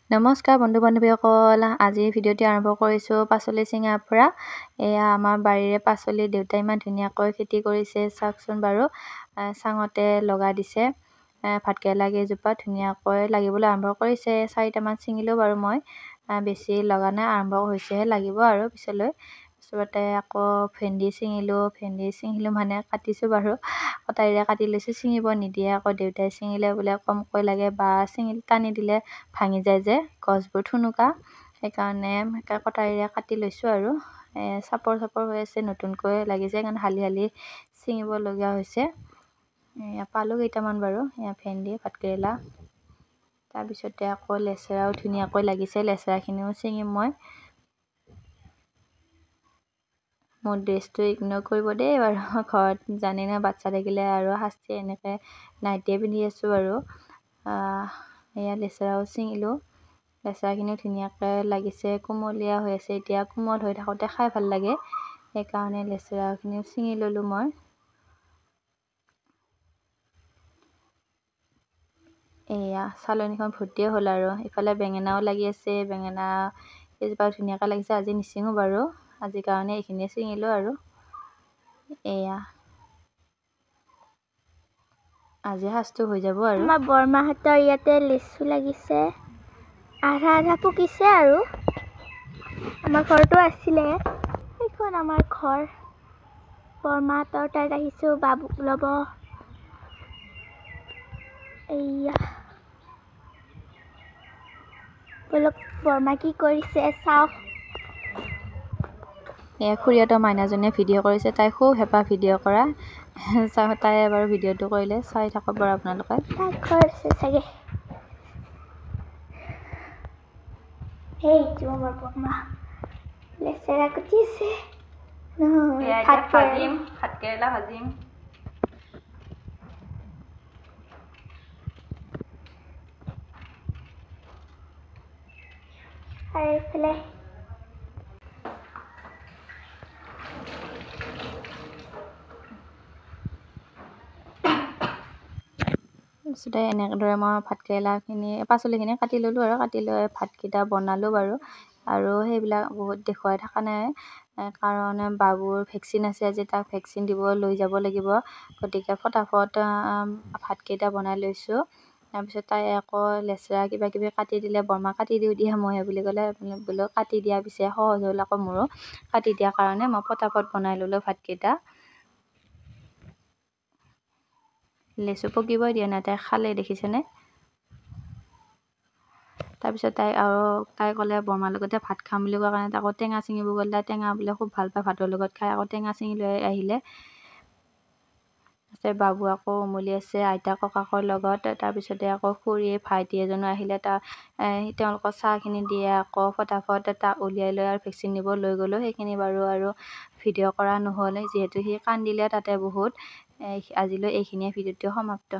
নমস্কাৰ বন্ধু বান্ধৱীসকল, আজি ভিডিঅ'টি আৰম্ভ কৰিছোঁ পাচলি ছিঙাৰ পৰা। এয়া আমাৰ বাৰীৰে পাচলি, দেউতাই ইমান ধুনীয়াকৈ খেতি কৰিছে, চাওকচোন বাৰু। চাঙতে লগাই দিছে। ভাতকেৰেলা কেইজোপা ধুনীয়াকৈ লাগিবলৈ আৰম্ভ কৰিছে। 4টামান ছিঙিলোঁ বাৰু মই, বেছি লগা নাই, আৰম্ভ হৈছেহে, লাগিব আৰু পিছলৈ। তাৰপিছতে আকৌ ভেন্দি ছিঙিলোঁ মানে কাটিছোঁ বাৰু, কটাৰীৰে কাটি লৈছোঁ। ছিঙিব নিদিয়ে আকৌ, দেউতাই ছিঙিলে বোলে কমকৈ লাগে, বা টানি দিলে ভাঙি যায় যে গছবোৰ থুনুকা, সেইকাৰণে কটাৰীৰে কাটি লৈছোঁ আৰু। চাপৰ হৈ আছে, নতুনকৈ লাগিছে, সেইকাৰণে হালি ছিঙিবলগীয়া হৈছে। পালোঁ কেইটামান বাৰু, ভেন্দি, ভাতকেৰেলা। তাৰপিছতে আকৌ লেচেৰাও ধুনীয়াকৈ লাগিছে, লেচেৰাখিনিও ছিঙিম মই। মোৰ ড্ৰেছটো ইগন'ৰ কৰিব দেই বাৰু, ঘৰত জানে না বাচ্ছা থাকিলে আৰু শাস্তি, এনেকৈ নাইটিয়ে পিন্ধি আছোঁ আৰু। এয়া লেচেৰাও ছিঙিলোঁ, লেচেৰাখিনিও ধুনীয়াকৈ লাগিছে, কুমলীয়া হৈ আছে এতিয়া, কোমল হৈ থাকোঁতে খাই ভাল লাগে, সেইকাৰণে লেচেৰাখিনিও ছিঙি ল'লোঁ মই। এয়া চালনীখন ভৰ্তিয়ে হ'ল আৰু। ইফালে বেঙেনাও লাগি আছে, বেঙেনা এজোপা ধুনীয়াকৈ লাগিছে, আজি নিছিঙো বাৰু, আজিৰ কাৰণে এইখিনিয়ে ছিঙিলোঁ আৰু। এয়া আজি সাজটো হৈ যাব আৰু। আমাৰ বৰমাহঁতৰ ইয়াতে লিচু লাগিছে, আধা পকিছে আৰু। আমাৰ ঘৰতো আছিলে, এইখন আমাৰ ঘৰ। বৰমাহঁতৰ তাত আহিছোঁ বাবুক ল'ব। এইয়া বলক, বৰমা কি কৰিছে চাওক। খুৰীহঁতৰ মাইনাজনীয়ে ভিডিঅ' কৰিছে, তাই খুব হেঁপাহ ভিডিঅ' কৰা। তাই এবাৰ ভিডিঅ'টো কৰিলে, চাই থাকক বাৰু আপোনালোকে। তাই ঘৰ আছে চাগে। সেইটো আমাৰ বৰমা লেচেৰা কুটি আছে। ভাতকেৰেলা ভাজিম। আৰু এইফালে তাৰপিছতে এনেদৰে মই পাচলিখিনি কাটি ল'লোঁ আৰু, কাটি লৈ ভাতকেইটা বনালোঁ বাৰু। আৰু সেইবিলাক বহুত দেখুৱাই থকা নাই, কাৰণ বাবুৰ ভেকচিন আছে আজি, তাক ভেকচিন দিব লৈ যাব লাগিব, গতিকে ফটাফট ভাতকেইটা বনাই লৈছোঁ। তাৰপিছত তাই আকৌ লেচেৰা কিবাকিবি কাটি দিলে, বৰমা কাটি দিওঁ দিয়া ময়ে বুলি ক'লে, বোলো কাটি দিয়া, পিছে সহজ হ'ল আকৌ মোৰো কাটি দিয়াৰ কাৰণে। মই ফটাফট বনাই ল'লোঁ ভাতকেইটা। লেচু পকিবই দিয়া নাই, তাই খালে দেখিছেনে। তাৰপিছত তাই ক'লে বৰমাৰ লগতে ভাত খাম বুলি কোৱা কাৰণে আকৌ টেঙা ছিঙিব গ'ল। তাই টেঙা বোলে খুব ভাল পায়, ভাতৰ লগত খাই, আকৌ টেঙা ছিঙি লৈ আহিলে। বাবু আকৌ উমলি আছে আইতা ককাকৰ লগত। তাৰপিছতে আকৌ খুৰী ভাইটি এজনো আহিলে, তেওঁলোকৰ চাহখিনি দিয়ে, আকৌ ফটাফট তাক উলিয়াই লৈ আৰু ভেকচিন নিব লৈ গ'লোঁ। সেইখিনি বাৰু আৰু ভিডিঅ' কৰা নহ'ল, যিহেতু সি কান্দিলে তাতে বহুত। আজিলৈ এইখিনিয়ে ভিডিঅ'টো সমাপ্ত।